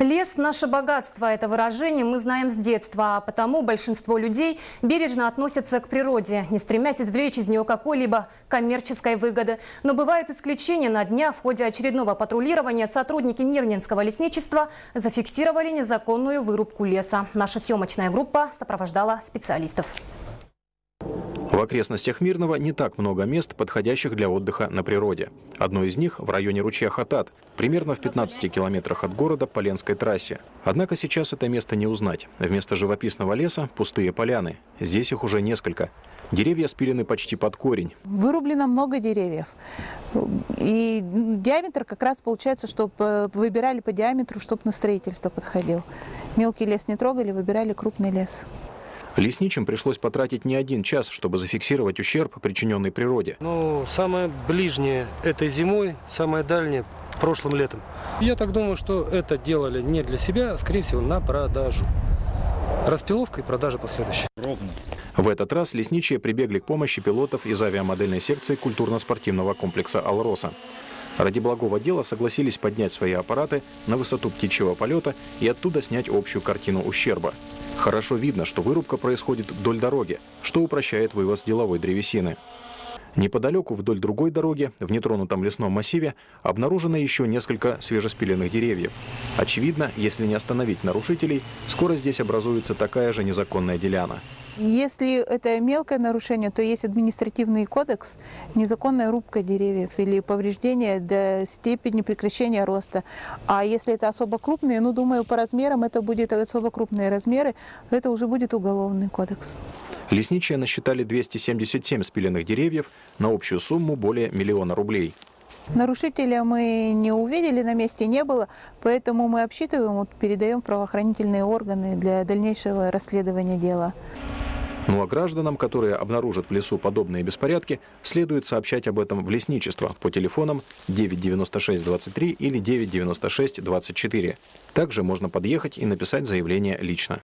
Лес – наше богатство. Это выражение мы знаем с детства, а потому большинство людей бережно относятся к природе, не стремясь извлечь из нее какой-либо коммерческой выгоды. Но бывают исключения. На днях в ходе очередного патрулирования сотрудники Мирнинского лесничества зафиксировали незаконную вырубку леса. Наша съемочная группа сопровождала специалистов. В окрестностях Мирного не так много мест, подходящих для отдыха на природе. Одно из них в районе ручья Хатат, примерно в 15 километрах от города по Ленской трассе. Однако сейчас это место не узнать. Вместо живописного леса – пустые поляны. Здесь их уже несколько. Деревья спилены почти под корень. Вырублено много деревьев. И диаметр как раз получается, чтобы выбирали по диаметру, чтобы на строительство подходил. Мелкий лес не трогали, выбирали крупный лес. Лесничим пришлось потратить не один час, чтобы зафиксировать ущерб, причиненный природе. Самое ближнее этой зимой, самое дальнее прошлым летом. Я так думаю, что это делали не для себя, а скорее всего на продажу. Распиловка и продажа последующая. В этот раз лесничие прибегли к помощи пилотов из авиамодельной секции культурно-спортивного комплекса «Алроса». Ради благого дела согласились поднять свои аппараты на высоту птичьего полета и оттуда снять общую картину ущерба. Хорошо видно, что вырубка происходит вдоль дороги, что упрощает вывоз деловой древесины. Неподалеку, вдоль другой дороги, в нетронутом лесном массиве, обнаружено еще несколько свежеспиленных деревьев. Очевидно, если не остановить нарушителей, скоро здесь образуется такая же незаконная деляна. Если это мелкое нарушение, то есть административный кодекс, незаконная рубка деревьев или повреждение до степени прекращения роста. А если это особо крупные, думаю, по размерам это будет особо крупные размеры, это уже будет уголовный кодекс. Лесничие насчитали 277 спиленных деревьев на общую сумму более 1 миллиона рублей. Нарушителя мы не увидели, на месте не было, поэтому мы обсчитываем, передаем в правоохранительные органы для дальнейшего расследования дела. Ну а гражданам, которые обнаружат в лесу подобные беспорядки, следует сообщать об этом в лесничество по телефонам 996 23 или 996 24. Также можно подъехать и написать заявление лично.